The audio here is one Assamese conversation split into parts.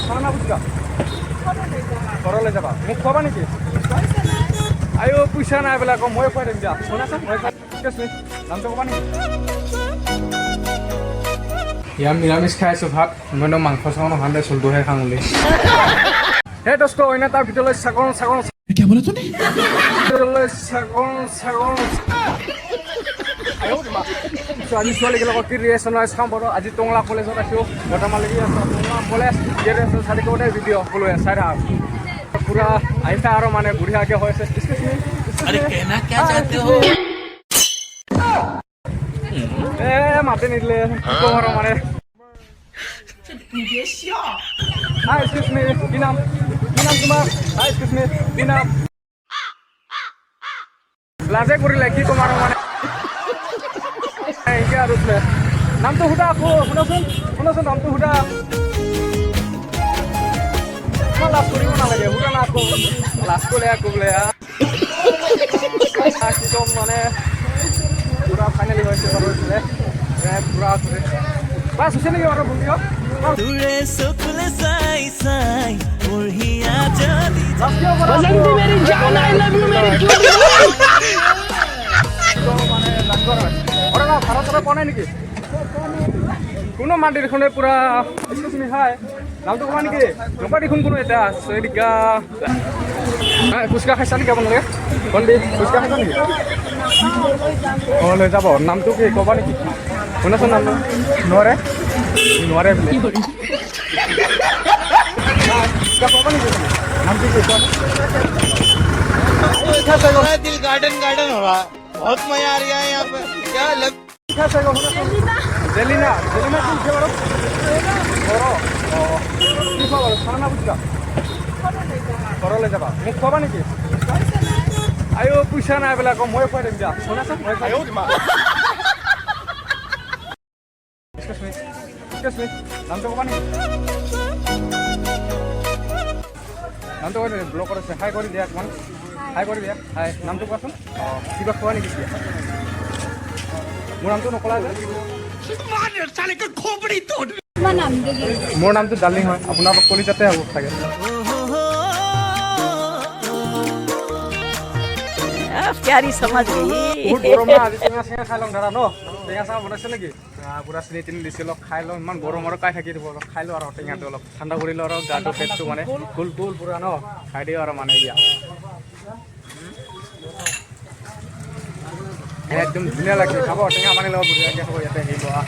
খানা বুঝকা ঘৰলৈ যাবা মোক খোৱাবা নেকি আইও পইচা নাই বোলে আকৌ মই খুৱাই দিম দিয়া শুনাচোন মই নামটো ক'বা নেকি ইয়াৰ নিৰামিষ খাই আছোঁ ভাত মইনো মাংস চাংস নাখাওঁ চলটোহে খাওঁ বুলি সেই দোস্ত অন্য তাৰ ভিতৰলৈ ছাগল আজি ছোৱালীৰ লগত কি ৰিয়েকশ্যন হয় চাওঁ বাৰু আজি টংলা কলেজত আছোঁ বৰ্তমান লাগি আছোঁ টংলা কলেজ চাৰি কোটাই ভিডিঅ' সকলোৱে চাই থাক পুৰা আহিছে আৰু মানে বঢ়িয়াকৈ হৈ আছে মাতি নিদিলে আৰু মানে হাই এক্সকিউজ মি কি নাম তোমাৰ হাই এক্সকিউজ মি কি নাম লাজে কৰিলে কি ক'ম আৰু মানে এনেকৈ আৰু নামটো সোধা আকৌ শুনাচোন নামটো সোধা লাজ কৰিব নালাগে সোধা না আকৌ লাজ কৰিলে আকৌ বোলে কি ক'ম মানে পুৰা ফাইনেলি হৈছে বাৰু হৈছিলে পুৰা বাছ হৈছে নেকি বাৰু ভুল ভাৰতৰে পোৱা নাই নেকি কোনো মাত দেখোন পুৰা তুমি খাই নামটো ক'বা নেকি নকবা দেখোন কোনো এতিয়া ফুচকা খাইছা নেকি আপোনালোকে ভণ্টি ফুচকা খাইছা নেকি অঁ লৈ যাব নামটো কি ক'বা নেকি শুনাচোন নামটো নোৱাৰে বোলে ক'বা নেকি নামটো কি दिल गार्डन हो रहा है बहुत मजा आ रहा है यहाँ पे क्या लग জেলিনা কি উঠে বাৰু কি খোৱা বাৰু খানা বুঝকা ঘৰলৈ যাবা মোক খোৱাবা নেকি আইও পইচা নাই বোলে আকৌ মই খুৱাই দিম দিয়া শুনাচোন মই খাই নামটো ক'বা নেকি নামটো কৈ ব্লগ কৰিছে হাই কৰি দিয়া অকণমান হাই কৰি দিয়া হাই নামটো কোৱাচোন অঁ কিবা খোৱা নেকি মোৰ নামটো নকলা যে মোৰ নামটো ডাৰ্লিং হয় আপোনাৰ কলিজাতে হ'ব চাগে प्यारी समझ गई বহুত গৰম না আজি টেঙা চেঙা খাই লওঁ দাদা ন টেঙা চেঙা বনাইছে নেকি পুৰা চিনি তিনি দিছে অলপ খাই লওঁ ইমান গৰম আৰু কাই থাকি দিব অলপ খাই লওঁ আৰু টেঙাটো অলপ ঠাণ্ডা কৰি লওঁ আৰু গাটো পেটটো মানে ফুল পুৰা ন খাই দিওঁ আৰু মানে এতিয়া একদম ধুনীয়া লাগে খাব টেঙা পানী লগত বঢ়িয়াকৈ খাব ইয়াতে আহি লোৱা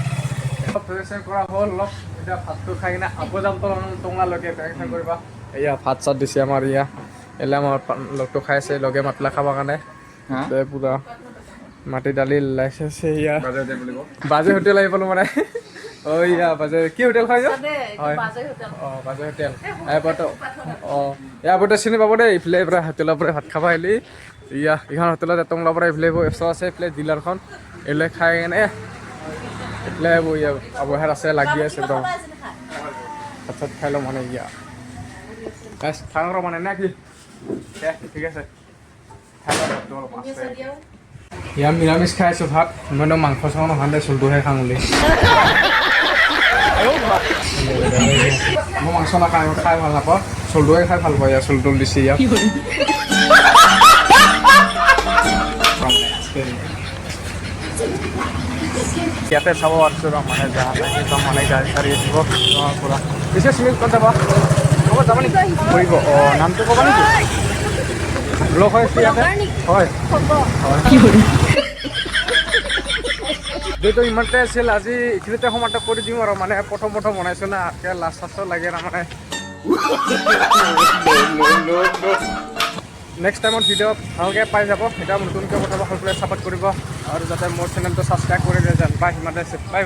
প্ৰিপেৰেশ্যন কৰা হ'ল অলপ এতিয়া ভাতটো খাই কিনে আকৌ যাম টংলালৈকে প্ৰিপেৰেশ্যন কৰিবা এয়া ভাত চাত দিছে আমাৰ ইয়া এলে আমাৰ লগটো খাই আছে লগে মাতলা খাবৰ কাৰণে পুৰা মাটি দালি লাইছে ইয়া বাজে হোটেল আহি পালোঁ মানে অঁ ইয়া বাজে কি হোটেল খাই হয় অঁ বাজে হোটেল ইয়াৰ চিনি পাব দেই এইফালে পৰা হোটেলৰ পৰা ভাত খাব আহিলি ইয়া এইখন হোটেলত টংলাৰ পৰা এইফালে ওচৰ আছে এইফালে ডিলাৰখন এইফালে খাই কেনে এইফালে আবহাৱাত আছে লাগি আছে একদম ভাত চাত খাই লওঁ মানে ইয়া খাওঁ মানে নে কি ঠিক আছে ইয়াৰ নিৰামিষ খাই আছোঁ ভাত মইনো মাংস চাংস নাখাওঁ চলটোহে খাওঁ বুলি মই মাংস নাখাওঁ খাই ভাল নাপাওঁ চলটোহে খাই ভাল পাওঁ ইয়াৰ চলটো দিছে ইয়াক ইয়াতে চাব পাৰিছোঁ মানে একদম মানে গাড়ী চাড়ী দিব পুৰা পিছে চিমেণ্ট ক'ত যাবা ক'ব যাবা নেকি কৰিব অঁ নামটো ক'বা নেকি ব্লগ হৈ আছে ইয়াতে হয় যিহেতু ইমানতে আছিল আজি এইখিনিতে সমাপ্ত কৰি দিম আৰু মানে প্ৰথম বনাইছোঁ না লাষ্ট চাষ্টত লাগে তাৰমানে নেক্সট টাইমত ভিডিঅ' ভালকৈ পাই যাব এতিয়া নতুনকৈ কথা সকলোৱে ছাপোৰ্ট কৰিব আৰু যাতে মোৰ চেনেলটো ছাবস্ক্ৰাইব কৰি দিয়ে যেন বাই সিমানতে বাই